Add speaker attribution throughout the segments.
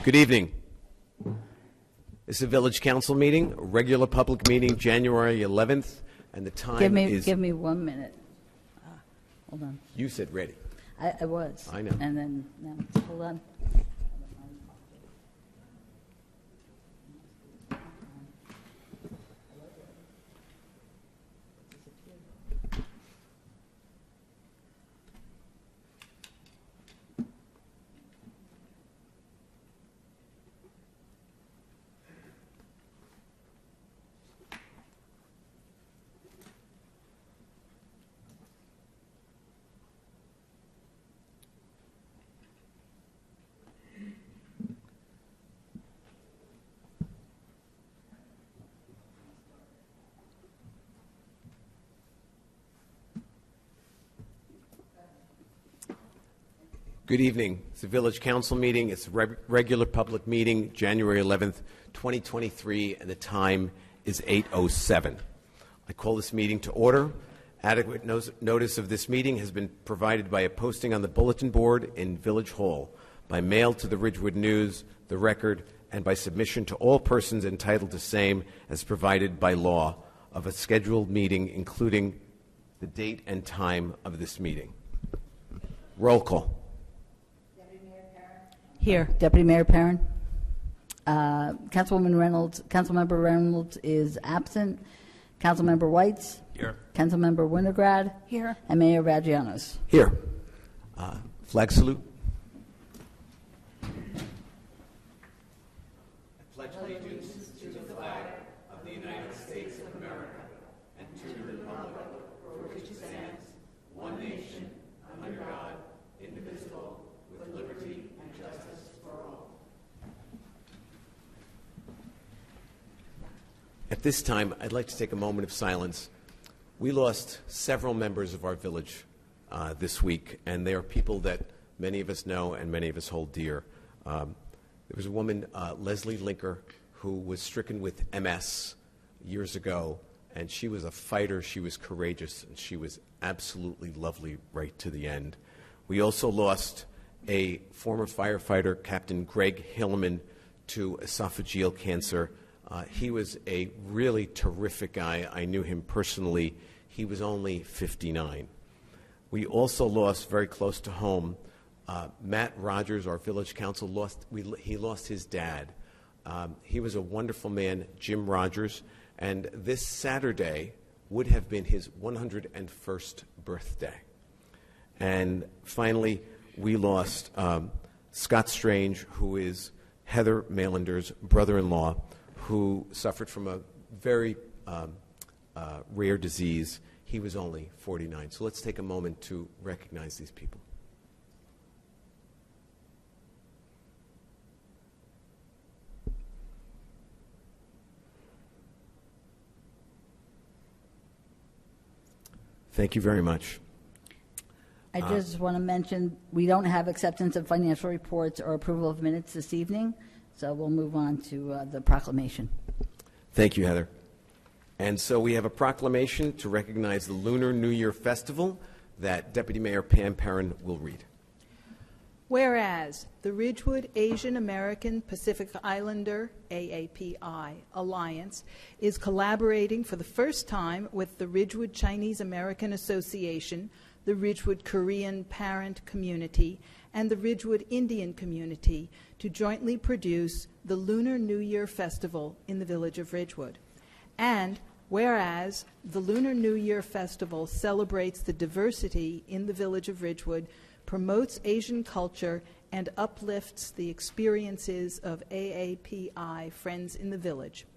Speaker 1: Good evening. This is a Village Council meeting, a regular public meeting, January 11th, and the time is...
Speaker 2: Give me 1 minute. Hold on.
Speaker 1: You said ready.
Speaker 2: I was.
Speaker 1: I know.
Speaker 2: And then, no, hold on.
Speaker 1: Good evening. It's a Village Council meeting. It's a regular public meeting, January 11th, 2023, and the time is 8:07. I call this meeting to order. Adequate notice of this meeting has been provided by a posting on the bulletin board in Village Hall, by mail to the Ridgewood News, the Record, and by submission to all persons entitled to same as provided by law of a scheduled meeting, including the date and time of this meeting. Roll call.
Speaker 2: Here, Deputy Mayor Perrin. Councilmember Reynolds is absent. Councilmember Whites.
Speaker 1: Here.
Speaker 2: Councilmember Winograd.
Speaker 3: Here.
Speaker 2: And Mayor Vagianos.
Speaker 1: Here. Flag salute. I pledge allegiance to the flag of the United States of America and to the republic for which it stands, one nation, under God, indivisible, with liberty and justice for all. At this time, I'd like to take a moment of silence. We lost several members of our village this week, and they are people that many of us know and many of us hold dear. There was a woman, Leslie Linker, who was stricken with MS years ago, and she was a fighter. She was courageous, and she was absolutely lovely right to the end. We also lost a former firefighter, Captain Greg Hillman, to esophageal cancer. He was a really terrific guy. I knew him personally. He was only 59. We also lost, very close to home, Matt Rogers, our village council, he lost his dad. He was a wonderful man, Jim Rogers, and this Saturday would have been his 101st birthday. And finally, we lost Scott Strange, who is Heather Mailander's brother-in-law, who suffered from a very rare disease. He was only 49. So let's take a moment to recognize these people. Thank you very much.
Speaker 2: I just want to mention we don't have acceptance of financial reports or approval of minutes this evening, so we'll move on to the proclamation.
Speaker 1: Thank you, Heather. And so we have a proclamation to recognize the Lunar New Year Festival that Deputy Mayor Pam Perrin will read.
Speaker 3: Whereas the Ridgewood Asian American Pacific Islander AAPI Alliance is collaborating for the first time with the Ridgewood Chinese American Association, the Ridgewood Korean Parent Community, and the Ridgewood Indian Community to jointly produce the Lunar New Year Festival in the village of Ridgewood. And whereas the Lunar New Year Festival celebrates the diversity in the village of Ridgewood, promotes Asian culture, and uplifts the experiences of AAPI Friends in the Village.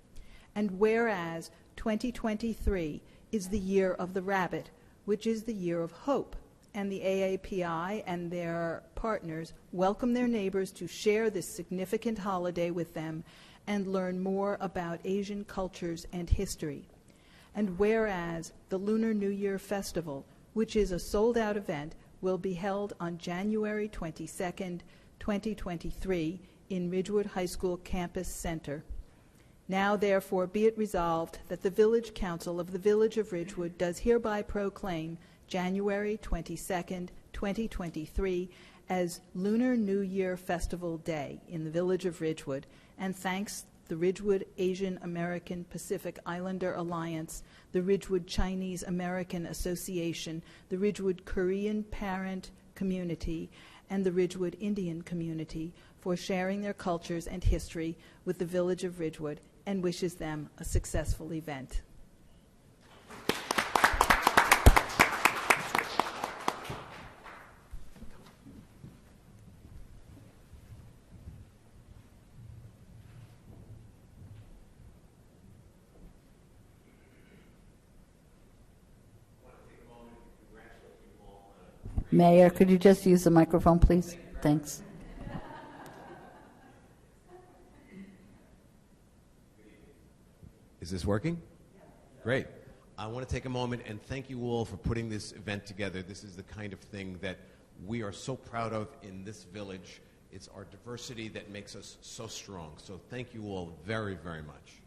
Speaker 3: And whereas 2023 is the year of the rabbit, which is the year of hope, and the AAPI and their partners welcome their neighbors to share this significant holiday with them and learn more about Asian cultures and history. And whereas the Lunar New Year Festival, which is a sold-out event, will be held on January 22nd, 2023 in Ridgewood High School Campus Center. Now, therefore, be it resolved that the Village Council of the Village of Ridgewood does hereby proclaim January 22nd, 2023 as Lunar New Year Festival Day in the village of Ridgewood, and thanks the Ridgewood Asian American Pacific Islander Alliance, the Ridgewood Chinese American Association, the Ridgewood Korean Parent Community, and the Ridgewood Indian Community for sharing their cultures and history with the village of Ridgewood, and wishes them a successful event.
Speaker 2: Mayor, could you just use the microphone, please? Thanks.
Speaker 1: Is this working? Great. I want to take a moment and thank you all for putting this event together. This is the kind of thing that we are so proud of in this village. It's our diversity that makes us so strong. So thank you all very, very much.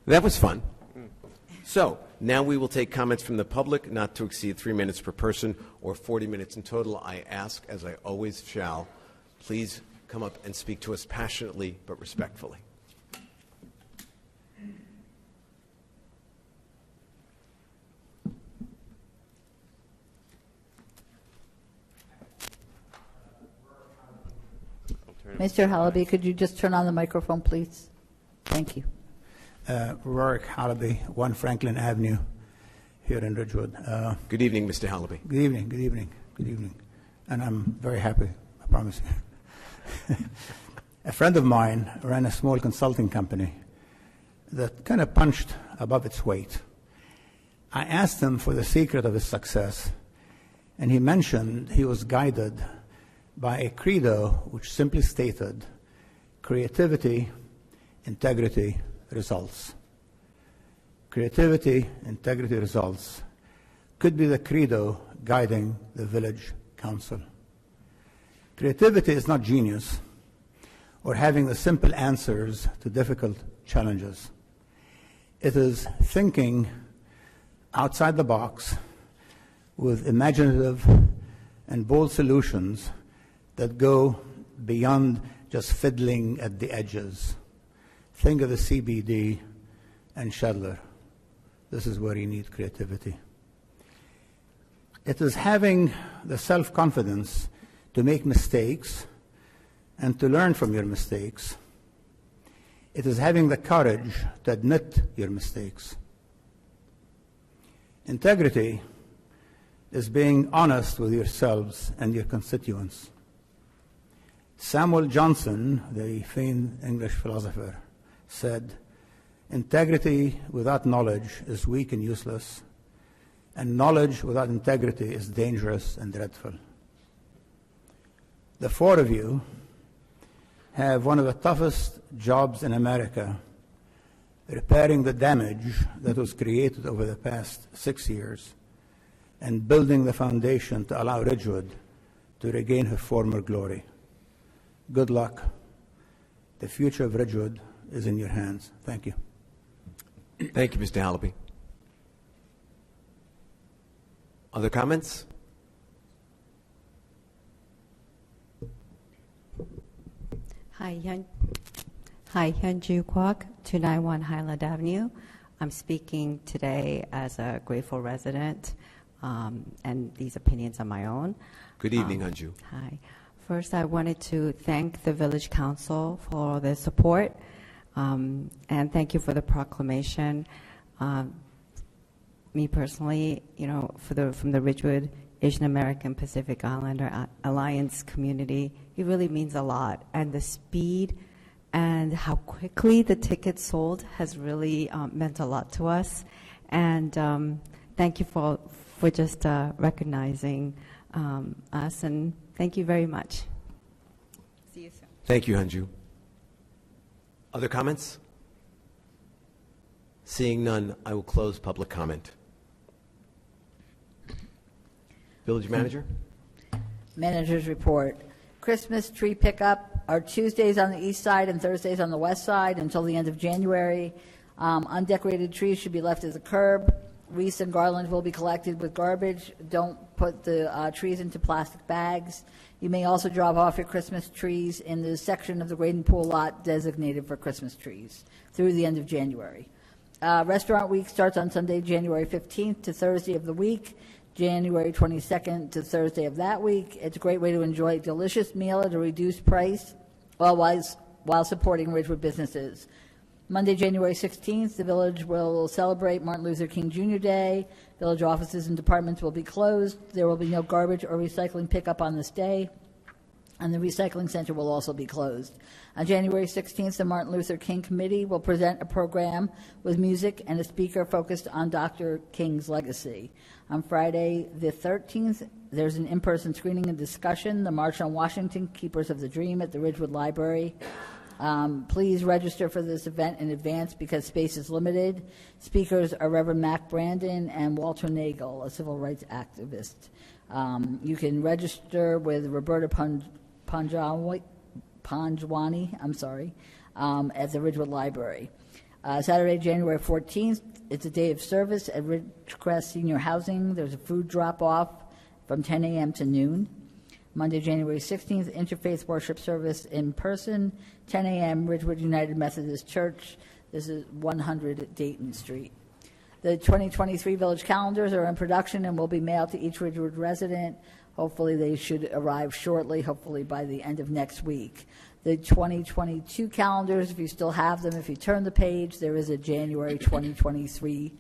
Speaker 1: That was fun. So now we will take comments from the public, not to exceed 3 minutes per person or 40 minutes in total. I ask, as I always shall, please come up and speak to us passionately but respectfully.
Speaker 2: Mr. Hallaby, could you just turn on the microphone, please? Thank you.
Speaker 4: Rorik Hallaby, 1 Franklin Avenue, here in Ridgewood.
Speaker 1: Good evening, Mr. Hallaby.
Speaker 4: Good evening, good evening, good evening. And I'm very happy, I promise you. A friend of mine ran a small consulting company that kind of punched above its weight. I asked him for the secret of his success, and he mentioned he was guided by a credo which simply stated, creativity, integrity, results. Creativity, integrity, results could be the credo guiding the village council. Creativity is not genius or having the simple answers to difficult challenges. It is thinking outside the box with imaginative and bold solutions that go beyond just fiddling at the edges. Think of the CBD and Shadler. This is where you need creativity. It is having the self-confidence to make mistakes and to learn from your mistakes. It is having the courage to admit your mistakes. Integrity is being honest with yourselves and your constituents. Samuel Johnson, the famed English philosopher, said, "Integrity without knowledge is weak and useless, and knowledge without integrity is dangerous and dreadful." The four of you have one of the toughest jobs in America, repairing the damage that was created over the past 6 years and building the foundation to allow Ridgewood to regain her former glory. Good luck. The future of Ridgewood is in your hands. Thank you.
Speaker 1: Thank you, Mr. Halaby. Other comments?
Speaker 5: Hi, Hyunju Kwok, 291 Highland Avenue. I'm speaking today as a grateful resident, and these opinions are my own.
Speaker 1: Good evening, Hyunju.
Speaker 5: Hi. First, I wanted to thank the Village Council for their support, and thank you for the proclamation. Me personally, from the Ridgewood Asian American Pacific Islander Alliance community, it really means a lot. And the speed and how quickly the tickets sold has really meant a lot to us. And thank you for just recognizing us, and thank you very much. See you soon.
Speaker 1: Thank you, Hyunju. Other comments? Seeing none, I will close public comment. Village Manager?
Speaker 2: Manager's report. Christmas tree pickup are Tuesdays on the east side and Thursdays on the west side until the end of January. Undecorated trees should be left at the curb. Wreaths and garlands will be collected with garbage. Don't put the trees into plastic bags. You may also drop off your Christmas trees in the section of the Graden Pool lot designated for Christmas trees through the end of January. Restaurant week starts on Sunday, January 15th to Thursday of the week, January 22nd to Thursday of that week. It's a great way to enjoy a delicious meal at a reduced price while supporting Ridgewood businesses. Monday, January 16th, the village will celebrate Martin Luther King Jr. Day. Village offices and departments will be closed. There will be no garbage or recycling pickup on this day, and the recycling center will also be closed. On January 16th, the Martin Luther King Committee will present a program with music and a speaker focused on Dr. King's legacy. On Friday, the 13th, there's an in-person screening and discussion, The March on Washington, Keepers of the Dream, at the Ridgewood Library. Please register for this event in advance because space is limited. Speakers are Reverend Mac Brandon and Walter Nagel, a civil rights activist. You can register with Roberta Panjwani, at the Ridgewood Library. Saturday, January 14th, it's a day of service at Ridgecrest Senior Housing. There's a food drop-off from 10 a.m. to noon. Monday, January 16th, interfaith worship service in person, 10 a.m., Ridgewood United Methodist Church. This is 100 Dayton Street. The 2023 village calendars are in production and will be mailed to each Ridgewood resident. Hopefully they should arrive shortly, hopefully by the end of next week. The 2022 calendars, if you still have them, if you turn the page, there is a January 2023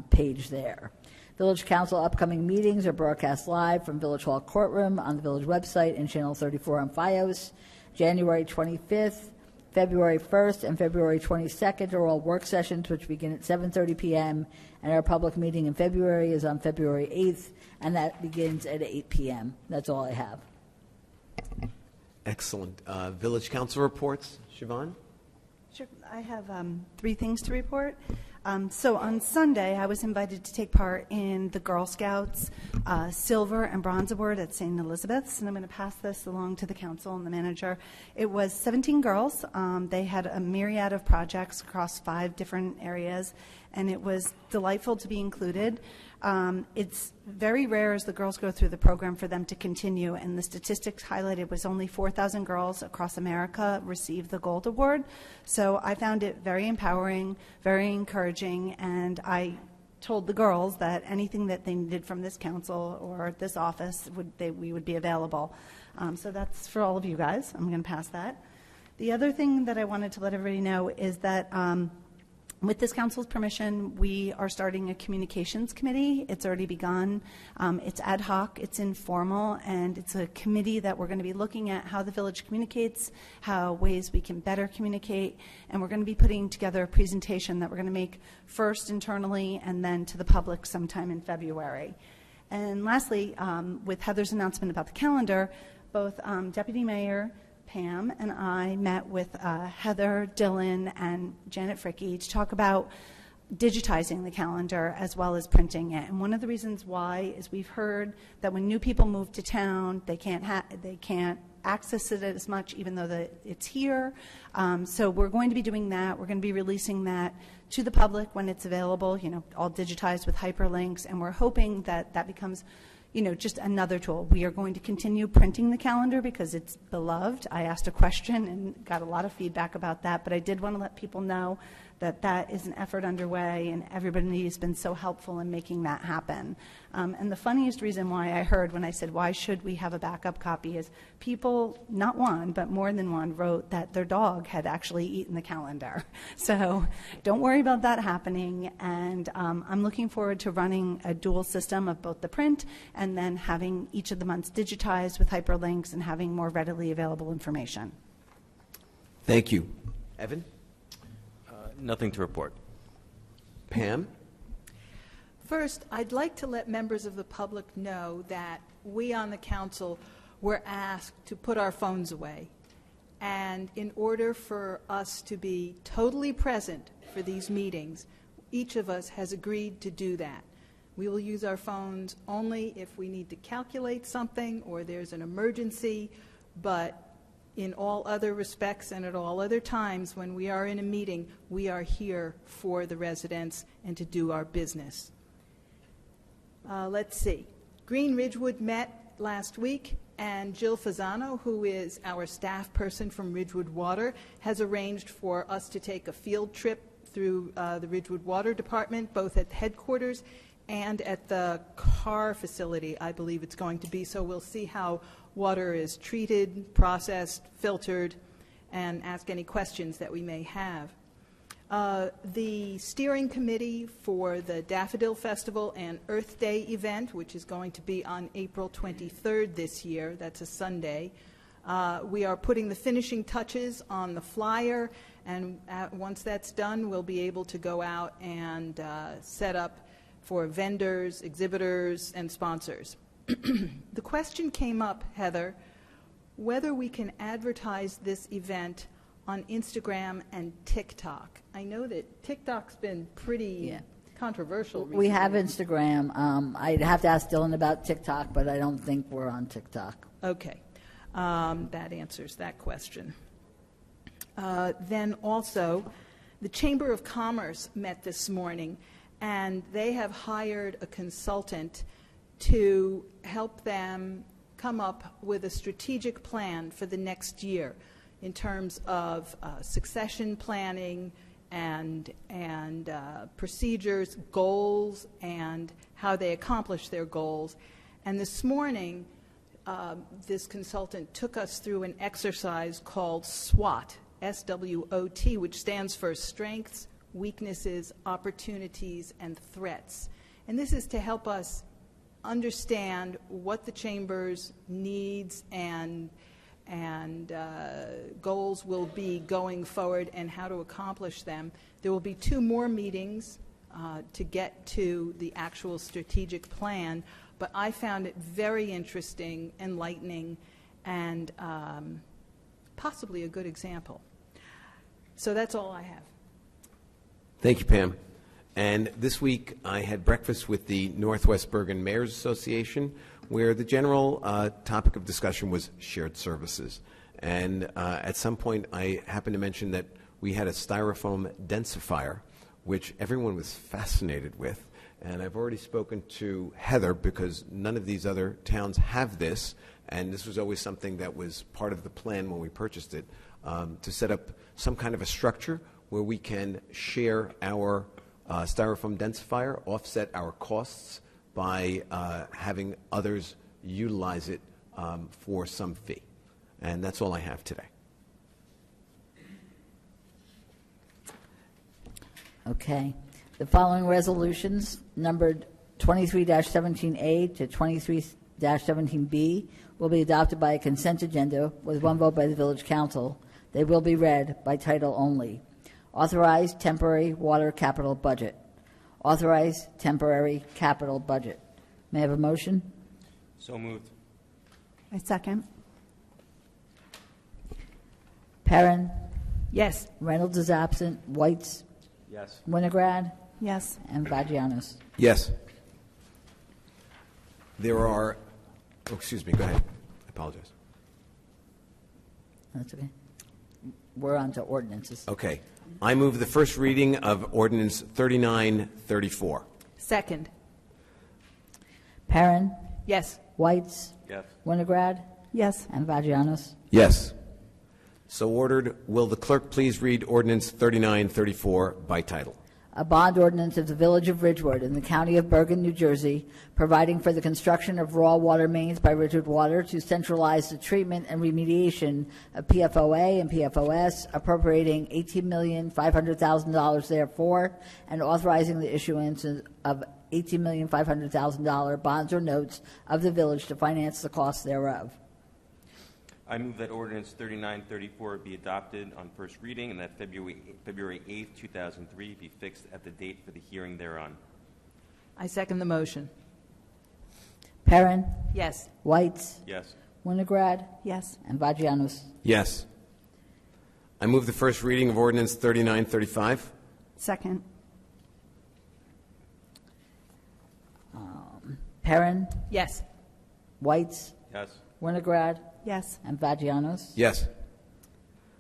Speaker 2: page there. Village Council upcoming meetings are broadcast live from Village Hall Courtroom on the Village website and Channel 34 on FiOS. January 25th, February 1st, and February 22nd are all work sessions, which begin at 7:30 p.m., and our public meeting in February is on February 8th, and that begins at 8 p.m. That's all I have.
Speaker 1: Excellent. Village Council reports. Siobhan?
Speaker 6: Sure. I have 3 things to report. So on Sunday, I was invited to take part in the Girl Scouts Silver and Bronze Award at St. Elizabeth's, and I'm going to pass this along to the council and the manager. It was 17 girls. They had a myriad of projects across 5 different areas, and it was delightful to be included. It's very rare as the girls go through the program for them to continue, and the statistics highlighted was only 4,000 girls across America received the Gold Award. So I found it very empowering, very encouraging, and I told the girls that anything that they needed from this council or this office, we would be available. So that's for all of you guys. I'm going to pass that. The other thing that I wanted to let everybody know is that with this council's permission, we are starting a communications committee. It's already begun. It's ad hoc, it's informal, and it's a committee that we're going to be looking at how the village communicates, how ways we can better communicate, and we're going to be putting together a presentation that we're going to make first internally and then to the public sometime in February. And lastly, with Heather's announcement about the calendar, both Deputy Mayor Pam and I met with Heather, Dylan, and Janet Fricke to talk about digitizing the calendar as well as printing it. And one of the reasons why is we've heard that when new people move to town, they can't access it as much, even though it's here. So we're going to be doing that. We're going to be releasing that to the public when it's available, all digitized with hyperlinks, and we're hoping that that becomes just another tool. We are going to continue printing the calendar because it's beloved. I asked a question and got a lot of feedback about that, but I did want to let people know that that is an effort underway, and everybody has been so helpful in making that happen. And the funniest reason why I heard when I said, why should we have a backup copy, is people, not one, but more than one, wrote that their dog had actually eaten the calendar. So don't worry about that happening, and I'm looking forward to running a dual system of both the print and then having each of the months digitized with hyperlinks and having more readily available information.
Speaker 1: Thank you. Evan?
Speaker 7: Nothing to report.
Speaker 1: Pam?
Speaker 3: First, I'd like to let members of the public know that we on the council were asked to put our phones away. And in order for us to be totally present for these meetings, each of us has agreed to do that. We will use our phones only if we need to calculate something or there's an emergency, but in all other respects and at all other times when we are in a meeting, we are here for the residents and to do our business. Let's see. Green Ridgewood met last week, and Jill Fasano, who is our staff person from Ridgewood Water, has arranged for us to take a field trip through the Ridgewood Water Department, both at headquarters and at the car facility, I believe it's going to be. So we'll see how water is treated, processed, filtered, and ask any questions that we may have. The steering committee for the Daffodil Festival and Earth Day event, which is going to be on April 23rd this year, that's a Sunday, we are putting the finishing touches on the flyer, and once that's done, we'll be able to go out and set up for vendors, exhibitors, and sponsors. The question came up, Heather, whether we can advertise this event on Instagram and TikTok. I know that TikTok's been pretty controversial recently.
Speaker 2: We have Instagram. I'd have to ask Dylan about TikTok, but I don't think we're on TikTok.
Speaker 3: Okay. That answers that question. Then also, the Chamber of Commerce met this morning, and they have hired a consultant to help them come up with a strategic plan for the next year in terms of succession planning and procedures, goals, and how they accomplish their goals. And this morning, this consultant took us through an exercise called SWOT, S-W-O-T, which stands for Strengths, Weaknesses, Opportunities, and Threats. And this is to help us understand what the Chamber's needs and goals will be going forward and how to accomplish them. There will be 2 more meetings to get to the actual strategic plan, but I found it very interesting, enlightening, and possibly a good example. So that's all I have.
Speaker 1: Thank you, Pam. And this week I had breakfast with the Northwest Bergen Mayors Association, where the general topic of discussion was shared services. And at some point I happened to mention that we had a styrofoam densifier, which everyone was fascinated with. And I've already spoken to Heather because none of these other towns have this, and this was always something that was part of the plan when we purchased it, to set up some kind of a structure where we can share our styrofoam densifier, offset our costs by having others utilize it for some fee. And that's all I have today.
Speaker 2: Okay. The following resolutions, numbered 23-17A to 23-17B, will be adopted by a consent agenda with one vote by the Village Council. They will be read by title only. Authorized temporary water capital budget. Authorized temporary capital budget. May I have a motion?
Speaker 7: So moved.
Speaker 6: I second.
Speaker 2: Perrin,
Speaker 3: Yes.
Speaker 2: Reynolds is absent, Whites,
Speaker 7: Yes.
Speaker 2: Winograd,
Speaker 6: Yes.
Speaker 2: and Vagianos.
Speaker 1: Yes. There are, oh, excuse me, go ahead. I apologize.
Speaker 2: That's okay. We're on to ordinances.
Speaker 1: Okay. I move the first reading of ordinance 3934.
Speaker 3: Second.
Speaker 2: Perrin,
Speaker 3: Yes.
Speaker 2: Whites,
Speaker 7: Yes.
Speaker 2: Winograd,
Speaker 6: Yes.
Speaker 2: and Vagianos.
Speaker 1: Yes. So ordered. Will the clerk please read ordinance 3934 by title?
Speaker 2: A bond ordinance of the Village of Ridgewood in the County of Bergen, New Jersey, providing for the construction of raw water mains by Ridgewood Water to centralize the treatment and remediation of PFOA and PFOS, appropriating $18,500,000 therefore, and authorizing the issuance of $18,500,000 bonds or notes of the village to finance the costs thereof.
Speaker 7: I move that ordinance 3934 be adopted on first reading and that February 8th, 2003 be fixed at the date for the hearing thereon.
Speaker 3: I second the motion.
Speaker 2: Perrin,
Speaker 3: Yes.
Speaker 2: Whites,
Speaker 7: Yes.
Speaker 2: Winograd,
Speaker 6: Yes.
Speaker 2: and Vagianos.
Speaker 1: Yes. I move the first reading of ordinance 3935.
Speaker 6: Second.
Speaker 2: Perrin,
Speaker 3: Yes.
Speaker 2: Whites,
Speaker 7: Yes.
Speaker 2: Winograd,
Speaker 6: Yes.
Speaker 2: and Vagianos.
Speaker 1: Yes.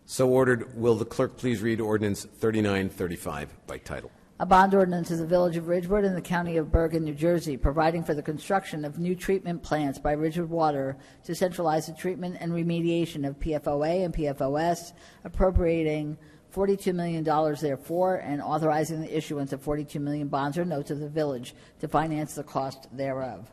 Speaker 1: So ordered. Will the clerk please read ordinance 3935 by title?
Speaker 2: A bond ordinance of the Village of Ridgewood in the County of Bergen, New Jersey, providing for the construction of new treatment plants by Ridgewood Water to centralize the treatment and remediation of PFOA and PFOS, appropriating $42 million therefore, and authorizing the issuance of 42 million bonds or notes of the village to finance the cost thereof.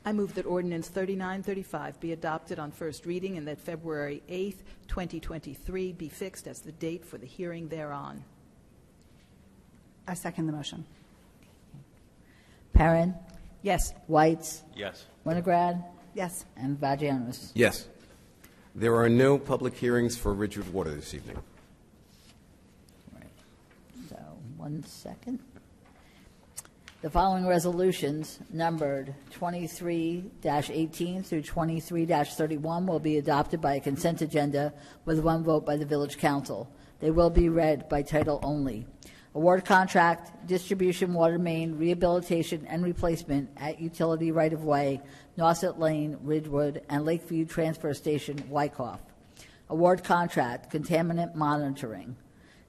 Speaker 3: I move that ordinance 3935 be adopted on first reading and that February 8th, 2023 be fixed as the date for the hearing thereon.
Speaker 6: I second the motion.
Speaker 2: Perrin,
Speaker 3: Yes.
Speaker 2: Whites,
Speaker 7: Yes.
Speaker 2: Winograd,
Speaker 6: Yes.
Speaker 2: and Vagianos.
Speaker 1: Yes. There are no public hearings for Ridgewood Water this evening.
Speaker 2: So, 1 second. The following resolutions, numbered 23-18 through 23-31, will be adopted by a consent agenda with one vote by the Village Council. They will be read by title only. Award contract, distribution water main, rehabilitation and replacement at utility right-of-way, Nauset Lane, Ridgewood, and Lakeview Transfer Station, Wyckoff. Award contract, contaminant monitoring.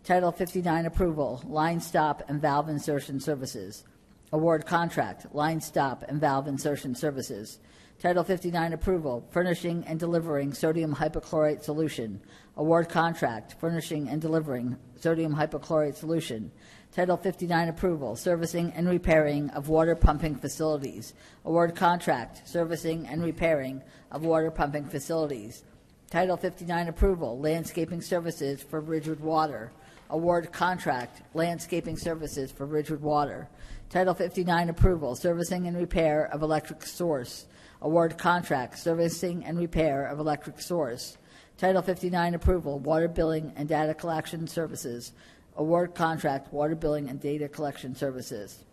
Speaker 2: Title 59 approval, line stop and valve insertion services. Award contract, line stop and valve insertion services. Title 59 approval, furnishing and delivering sodium hypochlorite solution. Award contract, furnishing and delivering sodium hypochlorite solution. Title 59 approval, servicing and repairing of water pumping facilities. Award contract, servicing and repairing of water pumping facilities. Title 59 approval, landscaping services for Ridgewood Water. Award contract, landscaping services for Ridgewood Water. Title 59 approval, servicing and repair of electric source. Award contract, servicing and repair of electric source. Title 59 approval, water billing and data collection services. Award contract, water billing and data collection services.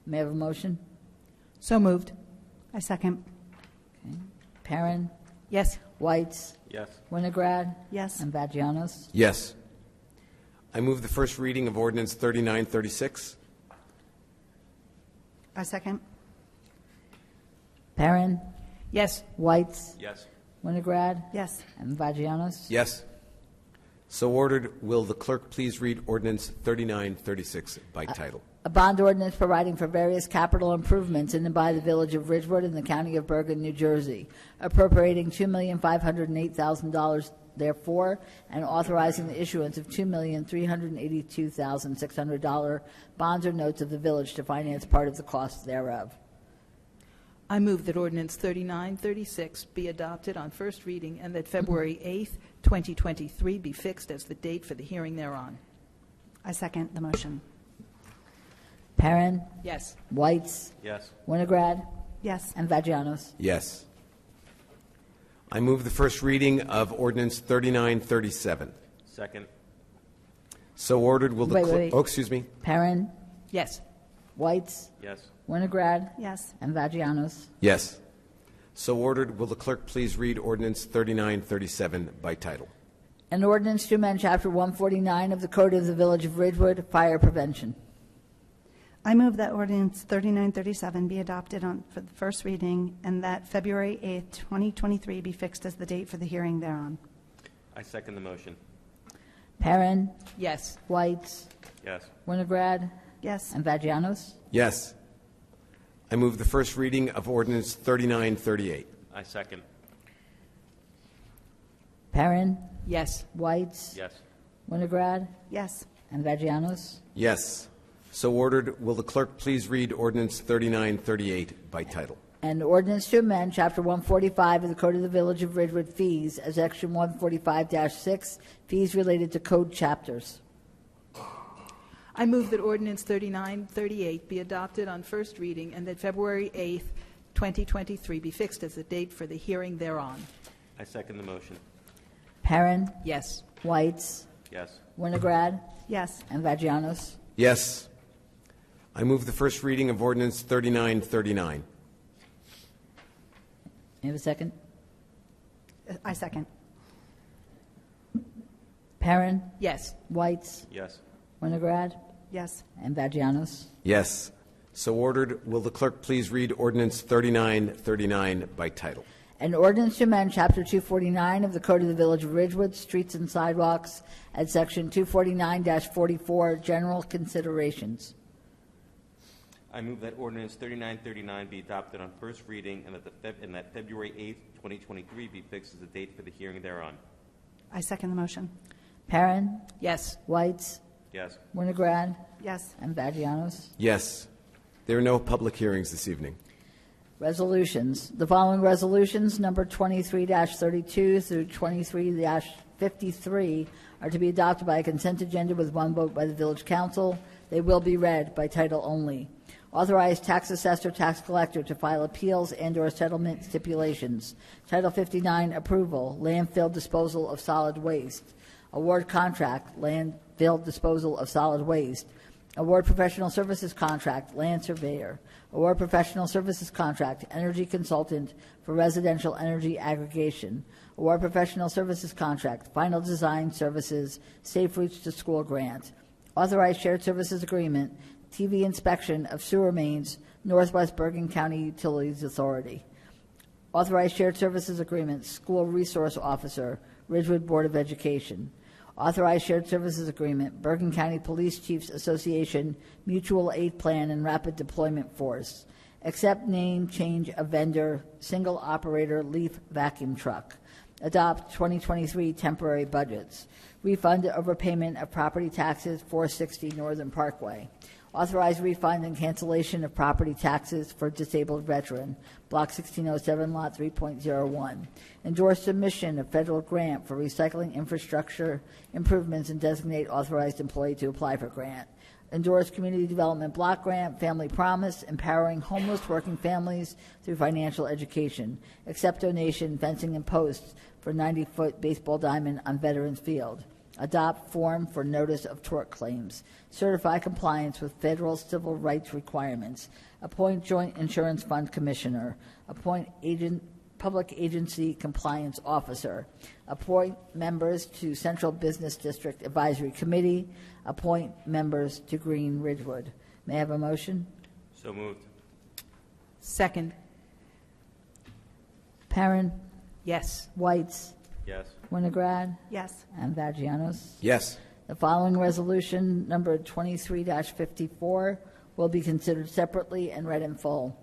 Speaker 2: May I have a motion?
Speaker 3: So moved.
Speaker 6: I second.
Speaker 2: Perrin,
Speaker 3: Yes.
Speaker 2: Whites,
Speaker 7: Yes.
Speaker 2: Winograd,
Speaker 6: Yes.
Speaker 2: and Vagianos.
Speaker 1: Yes. I move the first reading of ordinance 3936.
Speaker 6: I second.
Speaker 2: Perrin,
Speaker 3: Yes.
Speaker 2: Whites,
Speaker 7: Yes.
Speaker 2: Winograd,
Speaker 6: Yes.
Speaker 2: and Vagianos.
Speaker 1: Yes. So ordered. Will the clerk please read ordinance 3936 by title?
Speaker 2: A bond ordinance providing for various capital improvements in and by the Village of Ridgewood in the County of Bergen, New Jersey, appropriating $2,508,000 therefore, and authorizing the issuance of $2,382,600 bonds or notes of the village to finance part of the cost thereof.
Speaker 3: I move that ordinance 3936 be adopted on first reading and that February 8th, 2023 be fixed as the date for the hearing thereon.
Speaker 6: I second the motion.
Speaker 2: Perrin,
Speaker 3: Yes.
Speaker 2: Whites,
Speaker 7: Yes.
Speaker 2: Winograd,
Speaker 6: Yes.
Speaker 2: and Vagianos.
Speaker 1: Yes. I move the first reading of ordinance 3937.
Speaker 7: Second.
Speaker 1: So ordered. Will the
Speaker 2: Wait,
Speaker 1: clerk...
Speaker 2: wait.
Speaker 1: Oh, excuse me.
Speaker 2: Perrin,
Speaker 3: Yes.
Speaker 2: Whites,
Speaker 7: Yes.
Speaker 2: Winograd,
Speaker 6: Yes.
Speaker 2: and Vagianos.
Speaker 1: Yes. So ordered. Will the clerk please read ordinance 3937 by title?
Speaker 2: An ordinance to amend Chapter 149 of the Code of the Village of Ridgewood, Fire Prevention.
Speaker 6: I move that ordinance 3937 be adopted for the first reading and that February 8th, 2023 be fixed as the date for the hearing thereon.
Speaker 7: I second the motion.
Speaker 2: Perrin,
Speaker 3: Yes.
Speaker 2: Whites,
Speaker 7: Yes.
Speaker 2: Winograd,
Speaker 6: Yes.
Speaker 2: and Vagianos.
Speaker 1: Yes. I move the first reading of ordinance 3938.
Speaker 7: I second.
Speaker 2: Perrin,
Speaker 3: Yes.
Speaker 2: Whites,
Speaker 7: Yes.
Speaker 2: Winograd,
Speaker 6: Yes.
Speaker 2: and Vagianos.
Speaker 1: Yes. So ordered. Will the clerk please read ordinance 3938 by title?
Speaker 2: An ordinance to amend Chapter 145 of the Code of the Village of Ridgewood fees as Section 145-6, fees related to code chapters.
Speaker 3: I move that ordinance 3938 be adopted on first reading and that February 8th, 2023 be fixed as the date for the hearing thereon.
Speaker 7: I second the motion.
Speaker 2: Perrin,
Speaker 3: Yes.
Speaker 2: Whites,
Speaker 7: Yes.
Speaker 2: Winograd,
Speaker 6: Yes.
Speaker 2: and Vagianos.
Speaker 1: Yes. I move the first reading of ordinance 3939.
Speaker 2: You have a second?
Speaker 6: I second.
Speaker 2: Perrin,
Speaker 3: Yes.
Speaker 2: Whites,
Speaker 7: Yes.
Speaker 2: Winograd,
Speaker 6: Yes.
Speaker 2: and Vagianos.
Speaker 1: Yes. So ordered. Will the clerk please read ordinance 3939 by title?
Speaker 2: An ordinance to amend Chapter 249 of the Code of the Village of Ridgewood, Streets and Sidewalks, at Section 249-44, General Considerations.
Speaker 7: I move that ordinance 3939 be adopted on first reading and that February 8th, 2023 be fixed as the date for the hearing thereon.
Speaker 6: I second the motion.
Speaker 2: Perrin,
Speaker 3: Yes.
Speaker 2: Whites,
Speaker 7: Yes.
Speaker 2: Winograd,
Speaker 6: Yes.
Speaker 2: and Vagianos.
Speaker 1: Yes. There are no public hearings this evening.
Speaker 2: Resolutions. The following resolutions, number 23-32 through 23-53, are to be adopted by a consent agenda with one vote by the Village Council. They will be read by title only. Authorize tax assessor, tax collector to file appeals and/or settlement stipulations. Title 59, approval, landfill disposal of solid waste. Award contract, landfill disposal of solid waste. Award professional services contract, land surveyor. Award professional services contract, energy consultant for residential energy aggregation. Award professional services contract, final design services, Safe Routes to School grant. Authorized shared services agreement, TV inspection of sewer mains, Northwest Bergen County Utilities Authority. Authorized shared services agreement, school resource officer, Ridgewood Board of Education. Authorized shared services agreement, Bergen County Police Chiefs Association, Mutual Aid Plan and Rapid Deployment Force. Accept name change of vendor, single operator leaf vacuum truck. Adopt 2023 temporary budgets. Refund overpayment of property taxes, 460 Northern Parkway. Authorize refund and cancellation of property taxes for disabled veteran, Block 1607, Lot 3.01. Endorse submission of federal grant for recycling infrastructure improvements and designate authorized employee to apply for grant. Endorse community development block grant, Family Promise, empowering homeless working families through financial education. Accept donation, fencing and posts for 90-foot baseball diamond on Veterans Field. Adopt form for notice of tort claims. Certify compliance with federal civil rights requirements. Appoint joint insurance fund commissioner. Appoint public agency compliance officer. Appoint members to Central Business District Advisory Committee. Appoint members to Green Ridgewood. May I have a motion?
Speaker 7: So moved.
Speaker 3: Second.
Speaker 2: Perrin,
Speaker 3: Yes.
Speaker 2: Whites,
Speaker 7: Yes.
Speaker 2: Winograd,
Speaker 6: Yes.
Speaker 2: and Vagianos.
Speaker 1: Yes.
Speaker 2: The following resolution, number 23-54, will be considered separately and read in full.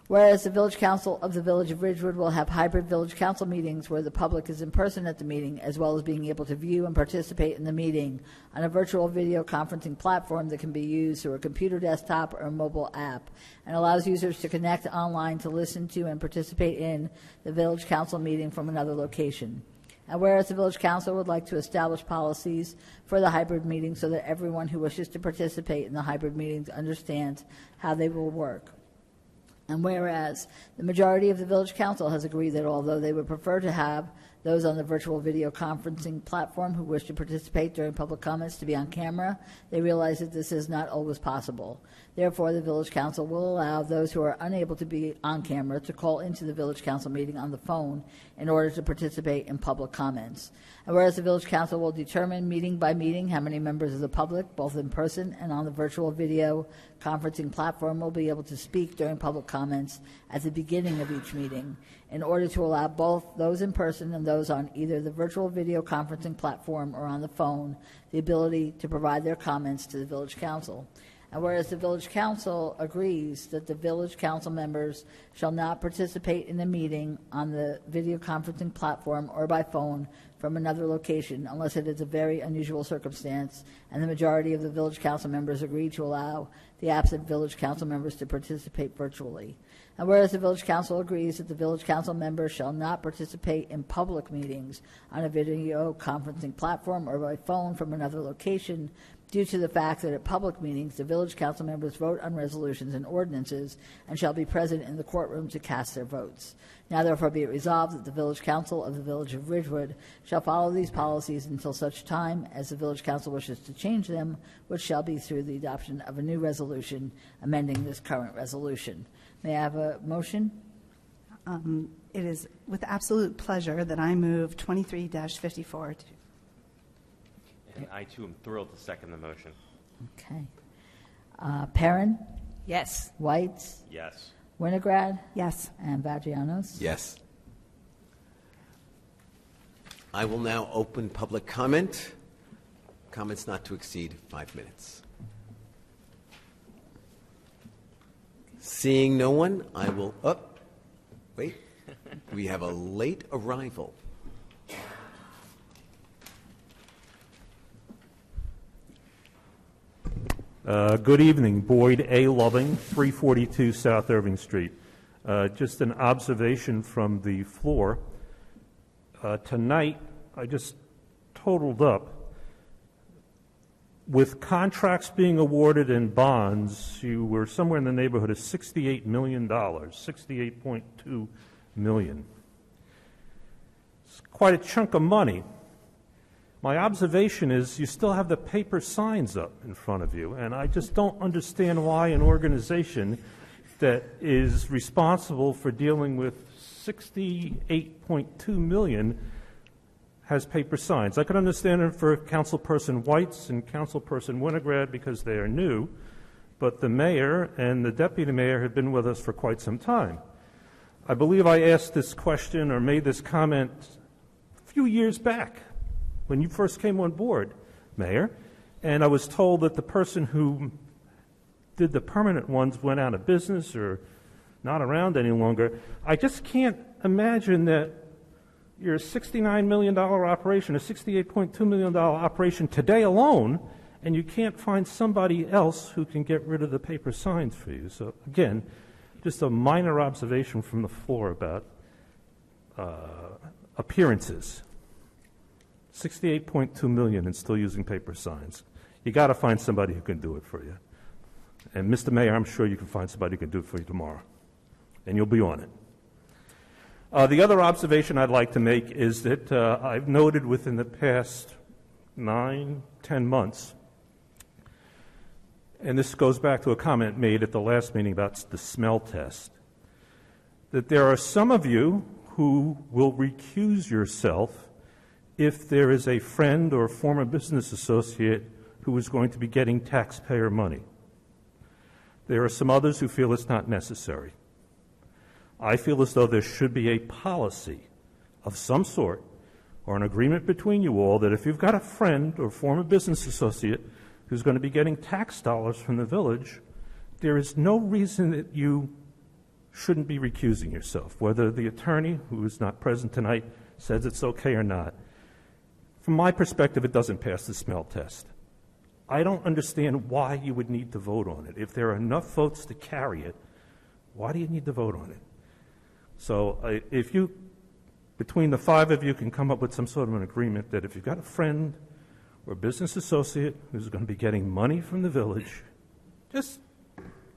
Speaker 2: Whereas the Village Council of the Village of Ridgewood will have hybrid Village Council meetings where the public is in person at the meeting, as well as being able to view and participate in the meeting on a virtual video conferencing platform that can be used through a computer desktop or a mobile app, and allows users to connect online to listen to and participate in the Village Council meeting from another location. And whereas the Village Council would like to establish policies for the hybrid meeting so that everyone who wishes to participate in the hybrid meetings understands how they will work. And whereas the majority of the Village Council has agreed that although they would prefer to have those on the virtual video conferencing platform who wish to participate during public comments to be on camera, they realize that this is not always possible. Therefore, the Village Council will allow those who are unable to be on camera to call into the Village Council meeting on the phone in order to participate in public comments. And whereas the Village Council will determine meeting by meeting how many members of the public, both in person and on the virtual video conferencing platform, will be able to speak during public comments at the beginning of each meeting, in order to allow both those in person and those on either the virtual video conferencing platform or on the phone the ability to provide their comments to the Village Council. And whereas the Village Council agrees that the Village Council members shall not participate in the meeting on the video conferencing platform or by phone from another location unless it is a very unusual circumstance, and the majority of the Village Council members agree to allow the absent Village Council members to participate virtually. And whereas the Village Council agrees that the Village Council members shall not participate in public meetings on a video conferencing platform or by phone from another location, due to the fact that at public meetings, the Village Council members vote on resolutions and ordinances and shall be present in the courtroom to cast their votes. Now therefore be it resolved that the Village Council of the Village of Ridgewood shall follow these policies until such time as the Village Council wishes to change them, which shall be through the adoption of a new resolution amending this current resolution. May I have a motion?
Speaker 6: It is with absolute pleasure that I move 23-54.
Speaker 7: And I, too, am thrilled to second the motion.
Speaker 2: Okay. Perrin,
Speaker 3: Yes.
Speaker 2: Whites,
Speaker 7: Yes.
Speaker 2: Winograd,
Speaker 6: Yes.
Speaker 2: and Vagianos.
Speaker 1: Yes. I will now open public comment. Comments not to exceed 5 minutes. Seeing no one, I will, wait, we have a late arrival.
Speaker 8: Good evening, Boyd A. Loving, 342 South Irving Street. Just an observation from the floor. Tonight, I just totaled up. With contracts being awarded in bonds, you were somewhere in the neighborhood of $68 million, $68.2 million. It's quite a chunk of money. My observation is you still have the paper signs up in front of you, and I just don't understand why an organization that is responsible for dealing with $68.2 million has paper signs. I could understand it for Councilperson Whites and Councilperson Winograd because they are new, but the mayor and the deputy mayor have been with us for quite some time. I believe I asked this question or made this comment a few years back when you first came on board, Mayor, and I was told that the person who did the permanent ones went out of business or not around any longer. I just can't imagine that you're a $69 million operation, a $68.2 million operation today alone, and you can't find somebody else who can get rid of the paper signs for you. So again, just a minor observation from the floor about appearances. $68.2 million and still using paper signs. You got to find somebody who can do it for you. And Mr. Mayor, I'm sure you can find somebody who can do it for you tomorrow, and you'll be on it. The other observation I'd like to make is that I've noted within the past 9-10 months, and this goes back to a comment made at the last meeting about the smell test, that there are some of you who will recuse yourself if there is a friend or former business associate who is going to be getting taxpayer money. There are some others who feel it's not necessary. I feel as though there should be a policy of some sort or an agreement between you all that if you've got a friend or former business associate who's going to be getting tax dollars from the village, there is no reason that you shouldn't be recusing yourself, whether the attorney, who is not present tonight, says it's okay or not. From my perspective, it doesn't pass the smell test. I don't understand why you would need to vote on it. If there are enough votes to carry it, why do you need to vote on it? So if you, between the five of you, can come up with some sort of an agreement that if you've got a friend or business associate who's going to be getting money from the village, just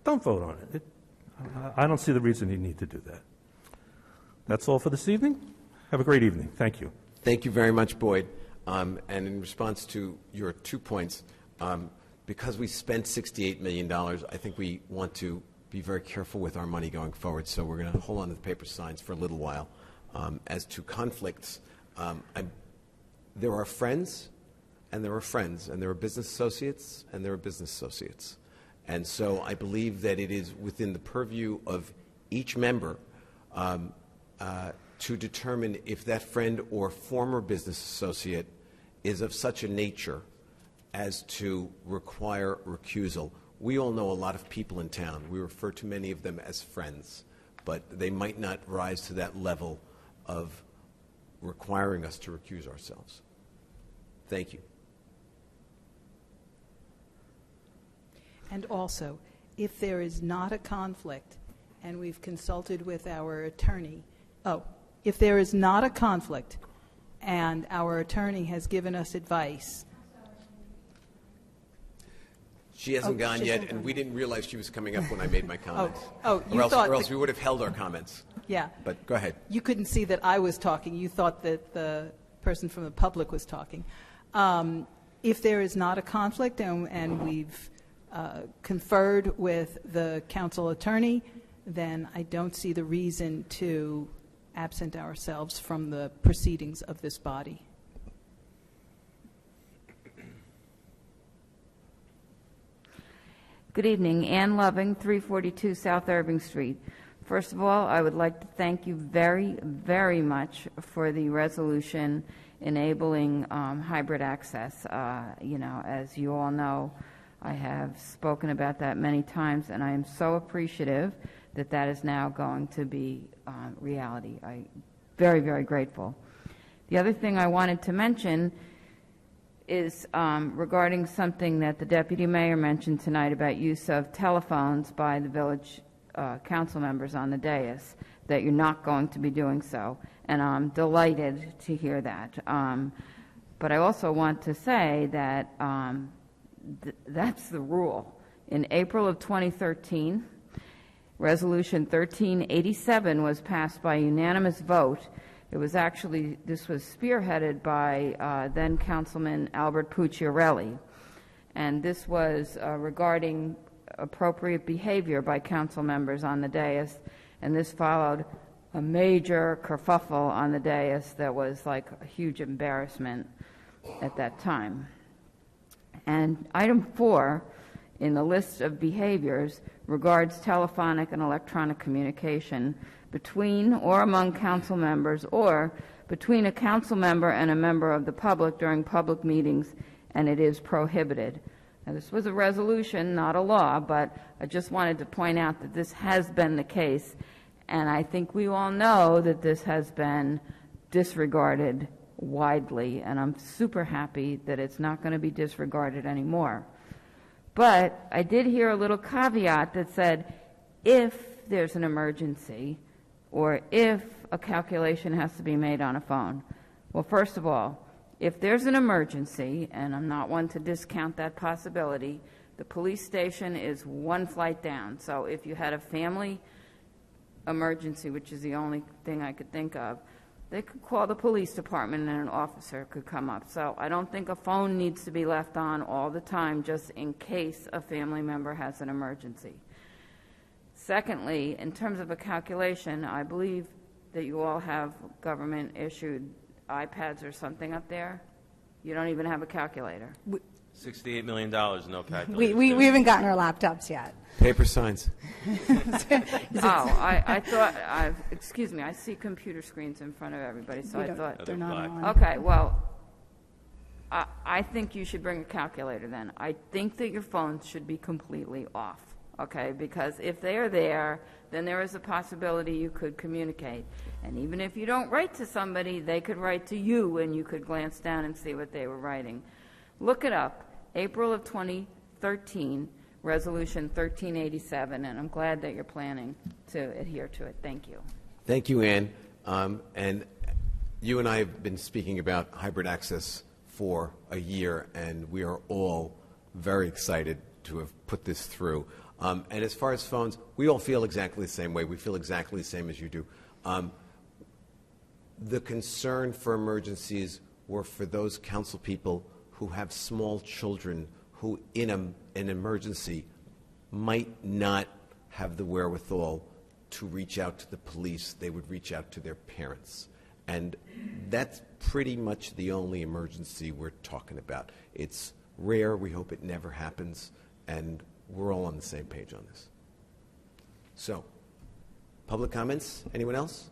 Speaker 8: don't vote on it. I don't see the reason you need to do that. That's all for this evening. Have a great evening. Thank you.
Speaker 1: Thank you very much, Boyd. And in response to your 2 points, because we spent $68 million, I think we want to be very careful with our money going forward. So we're going to hold on to the paper signs for a little while. As to conflicts, there are friends, and there are friends, and there are business associates, and there are business associates. And so I believe that it is within the purview of each member to determine if that friend or former business associate is of such a nature as to require recusal. We all know a lot of people in town. We refer to many of them as friends, but they might not rise to that level of requiring us to recuse ourselves. Thank you.
Speaker 3: And also, if there is not a conflict, and we've consulted with our attorney, if there is not a conflict, and our attorney has given us advice.
Speaker 1: She hasn't gone
Speaker 3: she
Speaker 1: yet,
Speaker 3: hasn't
Speaker 1: and
Speaker 3: gone
Speaker 1: we didn't realize she was coming up when I made my comments.
Speaker 3: You
Speaker 1: or
Speaker 3: thought
Speaker 1: else we would have held our comments.
Speaker 3: Yeah.
Speaker 1: But go ahead.
Speaker 3: You couldn't see that I was talking. You thought that the person from the public was talking. If there is not a conflict, and we've conferred with the council attorney, then I don't see the reason to absent ourselves from the proceedings of this body.
Speaker 9: Good evening. Ann Loving, 342 South Irving Street. First of all, I would like to thank you very, very much for the resolution enabling hybrid access. As you all know, I have spoken about that many times, and I am so appreciative that that is now going to be reality. I'm very, very grateful. The other thing I wanted to mention is regarding something that the deputy mayor mentioned tonight about use of telephones by the village council members on the dais, that you're not going to be doing so, and I'm delighted to hear that. But I also want to say that that's the rule. In April of 2013, Resolution 1387 was passed by unanimous vote. It was actually, this was spearheaded by then Councilman Albert Pucciarelli, and this was regarding appropriate behavior by council members on the dais, and this followed a major kerfuffle on the dais that was like a huge embarrassment at that time. And item 4 in the list of behaviors regards telephonic and electronic communication between or among council members, or between a council member and a member of the public during public meetings, and it is prohibited. Now, this was a resolution, not a law, but I just wanted to point out that this has been the case, and I think we all know that this has been disregarded widely, and I'm super happy that it's not going to be disregarded anymore. But I did hear a little caveat that said, if there's an emergency, or if a calculation has to be made on a phone. Well, first of all, if there's an emergency, and I'm not one to discount that possibility, the police station is one flight down. So if you had a family emergency, which is the only thing I could think of, they could call the police department and an officer could come up. So I don't think a phone needs to be left on all the time just in case a family member has an emergency. Secondly, in terms of a calculation, I believe that you all have government-issued iPads or something up there. You don't even have a calculator.
Speaker 7: $68 million, no calculation.
Speaker 10: We haven't gotten our laptops yet.
Speaker 1: Paper signs.
Speaker 9: I thought, excuse me, I see computer screens in front of everybody, so I thought.
Speaker 10: They're not on.
Speaker 9: Okay, well, I think you should bring a calculator then. I think that your phones should be completely off, okay? Because if they are there, then there is a possibility you could communicate. And even if you don't write to somebody, they could write to you and you could glance down and see what they were writing. Look it up, April of 2013, Resolution 1387, and I'm glad that you're planning to adhere to it. Thank you.
Speaker 1: Thank you, Ann. And you and I have been speaking about hybrid access for a year, and we are all very excited to have put this through. And as far as phones, we all feel exactly the same way. We feel exactly the same as you do. The concern for emergencies were for those council people who have small children who, in an emergency, might not have the wherewithal to reach out to the police. They would reach out to their parents. And that's pretty much the only emergency we're talking about. It's rare. We hope it never happens. And we're all on the same page on this. So, public comments? Anyone else?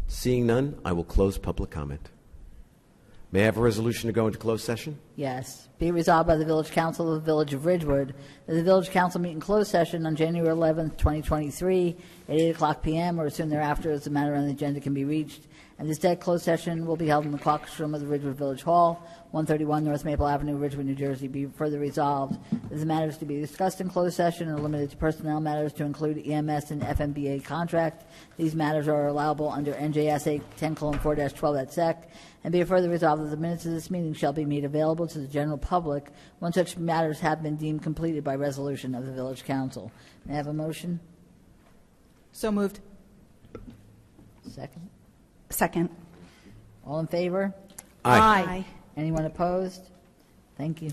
Speaker 1: Seeing none, I will close public comment. May I have a resolution to go into closed session?
Speaker 2: Yes. Be resolved by the Village Council of the Village of Ridgewood that the Village Council meet in closed session on January 11th, 2023 at 8 o'clock p.m. or soon thereafter as the matter on the agenda can be reached. And this said closed session will be held in the caucus room of the Ridgewood Village Hall, 131 North Maple Avenue, Ridgewood, New Jersey. Be further resolved that the matters to be discussed in closed session are limited to personnel matters to include EMS and FMBA contract. These matters are allowable under NJSA 10:4-12 at sec. And be it further resolved that the minutes of this meeting shall be made available to the general public when such matters have been deemed completed by resolution of the Village Council. May I have a motion?
Speaker 3: So moved.
Speaker 2: Second.
Speaker 6: Second.
Speaker 2: All in favor?
Speaker 3: Aye.
Speaker 2: Anyone opposed? Thank you.